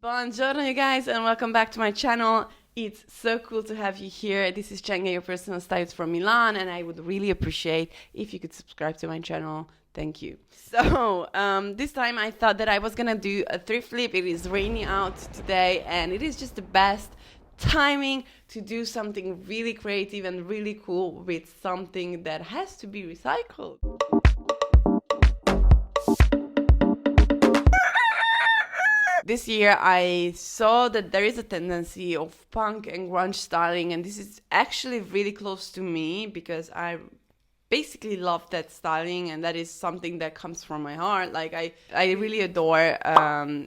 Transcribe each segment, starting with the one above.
Buongiorno you guys and welcome back to my channel. It's so cool to have you here. This is Cenga, your personal stylist from Milan, and I would really appreciate if you could subscribe to my channel. Thank you. So this time I thought that I was gonna do a thrift flip. It is raining out today and it is just the best timing to do something really creative and really cool with something that has to be recycled. This year I saw that there is a tendency of punk and grunge styling, and this is actually really close to me because I basically love that styling, and that is something that comes from my heart. Like I really adore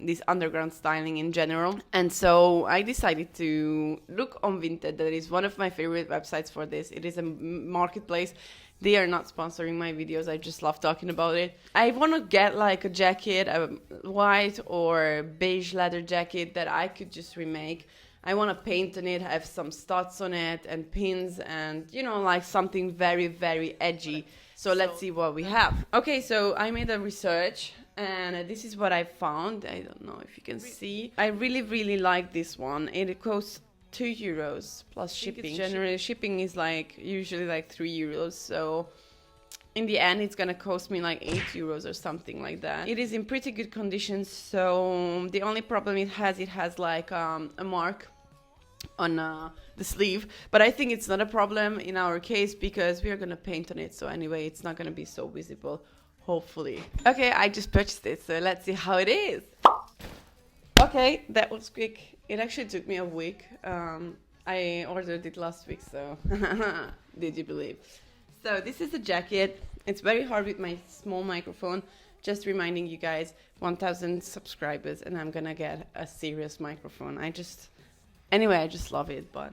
this underground styling in general, and so I decided to look on Vinted. That is one of my favorite websites for this. It is a marketplace. They are not sponsoring my videos. I just love talking about it. I want to get like a jacket, a white or beige leather jacket that I could just remake. I want to paint on it, have some studs on it and pins and, you know, like something very, very edgy. So let's see what we have. Okay, so I made a research and this is what I found. I don't know if you can see. I really, really like this one. It costs €2 plus shipping. Generally, shipping is like usually like €3. So in the end, it's gonna cost me like €8 or something like that. It is in pretty good condition. So the only problem it has like a mark on the sleeve, but I think it's not a problem in our case because we are gonna paint on it. So anyway, it's not gonna be so visible, hopefully. Okay, I just purchased it, so let's see how it is. Okay, that was quick. It actually took me a week. I ordered it last week, so did you believe? So this is the jacket. It's very hard with my small microphone. Just reminding you guys, 1,000 subscribers and I'm gonna get a serious microphone. I just love it, but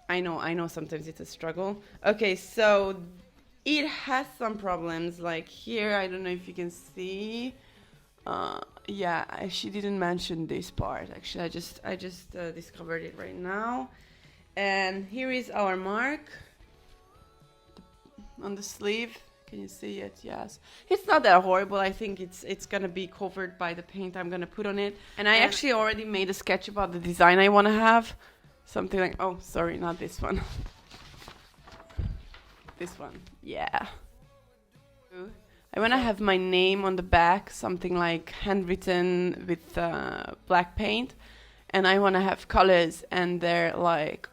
I know sometimes it's a struggle. Okay, so it has some problems. Like here, I don't know if you can see. Yeah, she didn't mention this part. Actually, I just discovered it right now. And here is our mark on the sleeve. Can you see it? Yes. It's not that horrible. I think it's gonna be covered by the paint I'm gonna put on it. And I actually already made a sketch about the design I want to have. Something like, oh, sorry, not this one. This one. Yeah. I want to have my name on the back, something like handwritten with black paint. And I want to have colors and they're like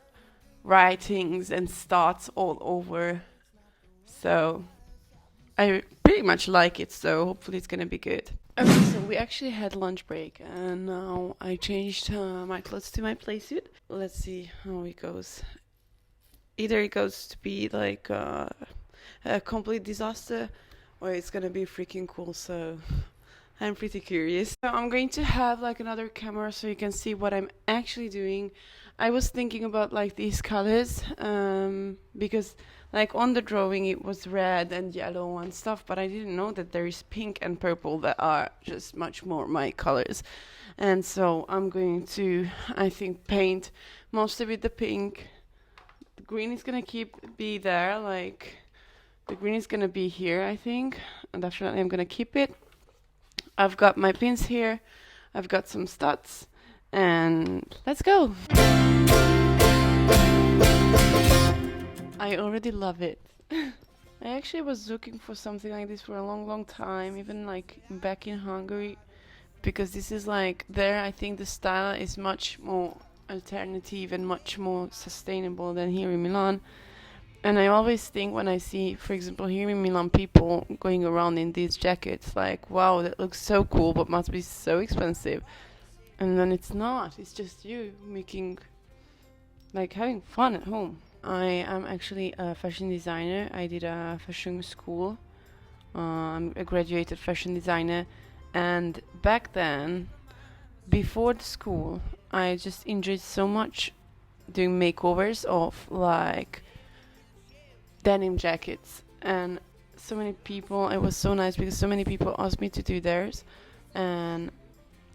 writings and stars all over. So I pretty much like it, so hopefully it's going to be good. Okay, so we actually had lunch break and now I changed my clothes to my playsuit. Let's see how it goes. Either it goes to be like a complete disaster, or it's gonna be freaking cool, so I'm pretty curious. So I'm going to have like another camera so you can see what I'm actually doing. I was thinking about like these colors because like on the drawing it was red and yellow and stuff, but I didn't know that there is pink and purple that are just much more my colors. And so I'm going to, I think, paint mostly with the pink. The green is gonna be there, like the green is gonna be here, I think, and definitely I'm gonna keep it. I've got my pins here, I've got some studs, and let's go. I already love it. I actually was looking for something like this for a long time, even like back in Hungary, because this is like there, I think the style is much more alternative and much more sustainable than here in Milan. And I always think when I see, for example, here in Milan, people going around in these jackets, like, wow, that looks so cool, but must be so expensive. And then it's not. It's just you making, like, having fun at home. I am actually a fashion designer. I did a fashion school. I'm a graduated fashion designer. And back then, before the school, I just enjoyed so much doing makeovers of, like, denim jackets, and so many people, it was so nice because so many people asked me to do theirs, and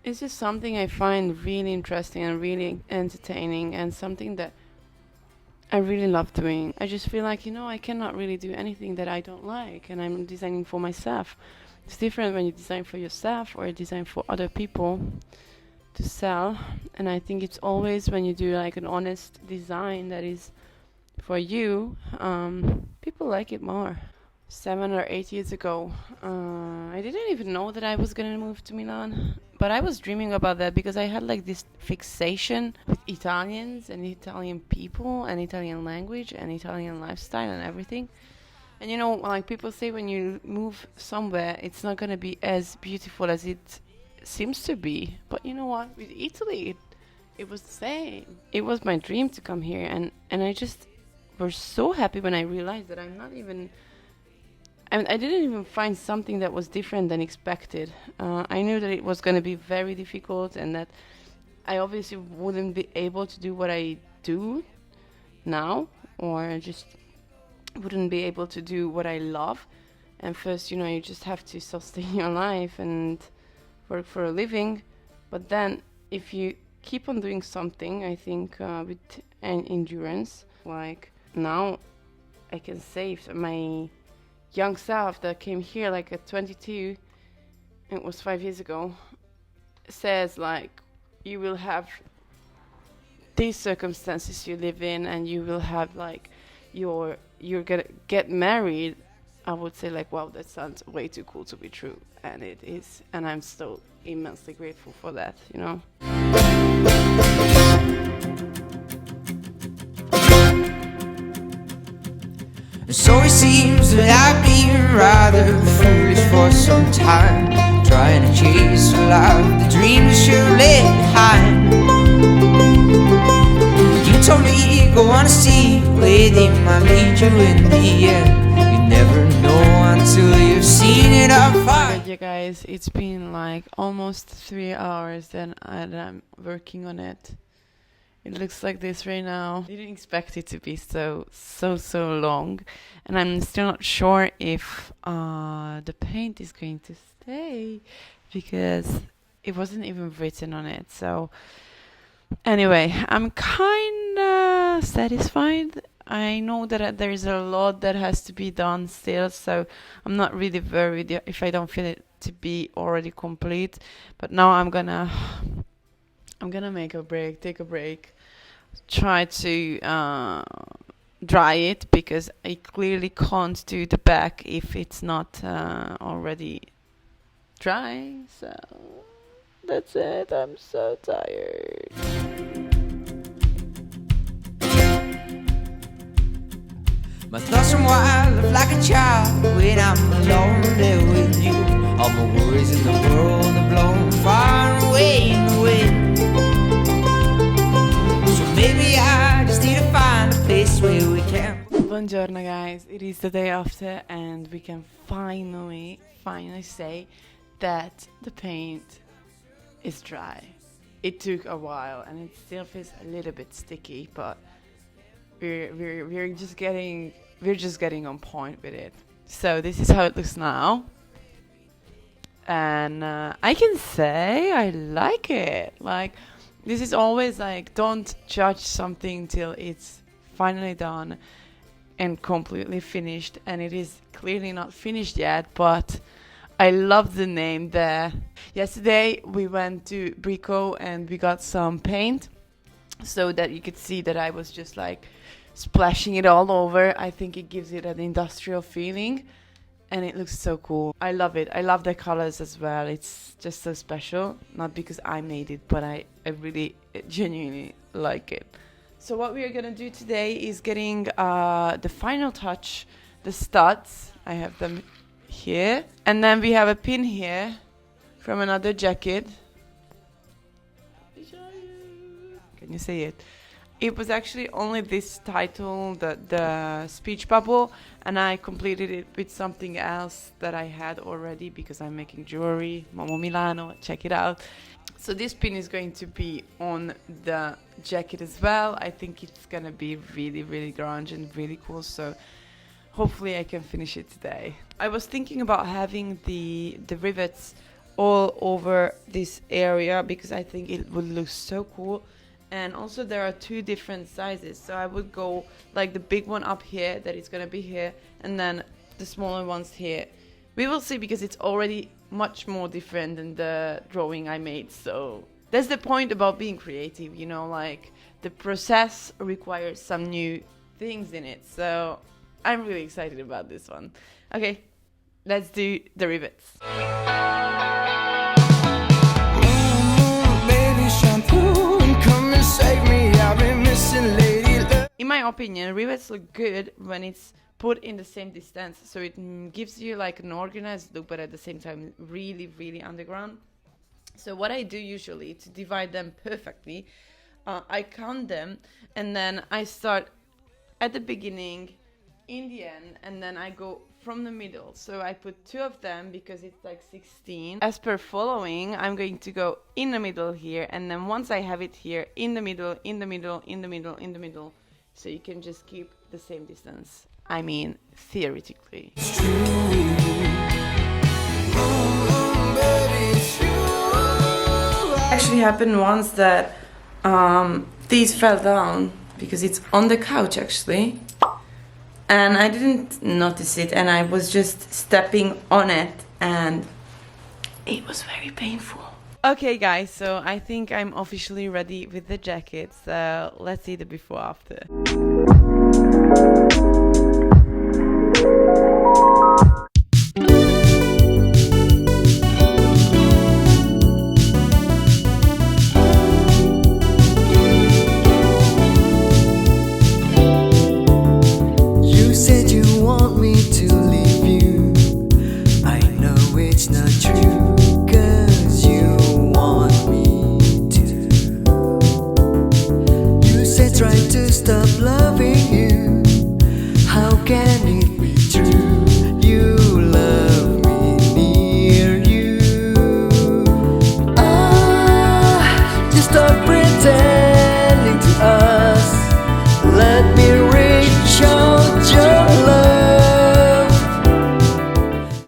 it's just something I find really interesting and really entertaining and something that I really love doing. I just feel like, I cannot really do anything that I don't like, and I'm designing for myself. It's different when you design for yourself or design for other people. to sell, and I think it's always when you do like an honest design that is for you, people like it more. 7 or 8 years ago, I didn't even know that I was gonna move to Milan, but I was dreaming about that because I had like this fixation with Italians and Italian people and Italian language and Italian lifestyle and everything. And you know, like people say, when you move somewhere, it's not gonna be as beautiful as it seems to be. But you know what? With Italy, it was the same. It was my dream to come here, and I just was so happy when I realized that I'm not even. I didn't even find something that was different than expected. I knew that it was going to be very difficult and that I obviously wouldn't be able to do what I do now, or just wouldn't be able to do what I love. And first, you know, you just have to sustain your life and work for a living. But then if you keep on doing something, I think with an endurance, like now I can save my young self that came here like at 22, it was 5 years ago, says like, you will have these circumstances you live in, and you will have like you're gonna get married. I would say like, wow, that sounds way too cool to be true, and it is, and I'm so immensely grateful for that, you know. So it seems that I've been rather foolish for some time, trying to chase a life, the dreams you left behind. You told me go on a see where they might lead you in the end. You never know until you've seen it on fire. Yeah, guys, it's been like almost 3 hours and I'm working on it. It looks like this right now. I didn't expect it to be so long. And I'm still not sure if the paint is going to stay, because it wasn't even written on it. So anyway, I'm kind of satisfied. I know that there is a lot that has to be done still, so I'm not really worried if I don't feel it to be already complete. But now I'm gonna take a break, try to dry it, because I clearly can't do the back if it's not already dry. So that's it. I'm so tired. My thoughts run wild like a child when I'm alone there with you. All my worries in the world are blown far away in the wind. So maybe I just need to find a place where we can. Buongiorno, guys. It is the day after, and we can finally say that the paint is dry. It took a while, and it still feels a little bit sticky, but we're just getting on point with it. So this is how it looks now, and I can say I like it. Like, this is always like, don't judge something till it's finally done and completely finished, and it is clearly not finished yet, but I love the name there. Yesterday we went to Brico and we got some paint so that you could see that I was just like splashing it all over. I think it gives it an industrial feeling and it looks so cool. I love it. I love the colors as well. It's just so special. Not because I made it, but I really genuinely like it. So what we are gonna do today is getting the final touch, the studs. I have them here. And then we have a pin here from another jacket. Can you see it? It was actually only this title, the speech bubble, and I completed it with something else that I had already because I'm making jewelry. Momo Milano, check it out. So this pin is going to be on the jacket as well. I think it's gonna be really, really grunge and really cool. So hopefully I can finish it today. I was thinking about having the rivets all over this area because I think it would look so cool. And also there are two different sizes, so I would go like the big one up here that is gonna be here, and then the smaller ones here. We will see, because it's already much more different than the drawing I made, so that's the point about being creative, you know, like the process requires some new things in it. So I'm really excited about this one. Okay, let's do the rivets. Baby shampoo, and come and save me. I've been missing lady love. In my opinion, rivets look good when it's put in the same distance, so it gives you like an organized look, but at the same time really, really underground. So what I do usually to divide them perfectly, I count them, and then I start at the beginning, in the end, and then I go from the middle. So I put 2 of them because it's like 16. As per following, I'm going to go in the middle here, and then once I have it here, in the middle, in the middle, in the middle, in the middle, so you can just keep the same distance. I mean, theoretically. Actually happened once that these fell down because it's on the couch actually, and I didn't notice it, and I was just stepping on it and it was very painful. Okay guys, so I think I'm officially ready with the jacket, so let's see the before after. You said you want me to leave you. I know it's not true, 'cause you want me to. You said try to stop loving you. How can it be true? You love me near you. Ah, just stop pretending.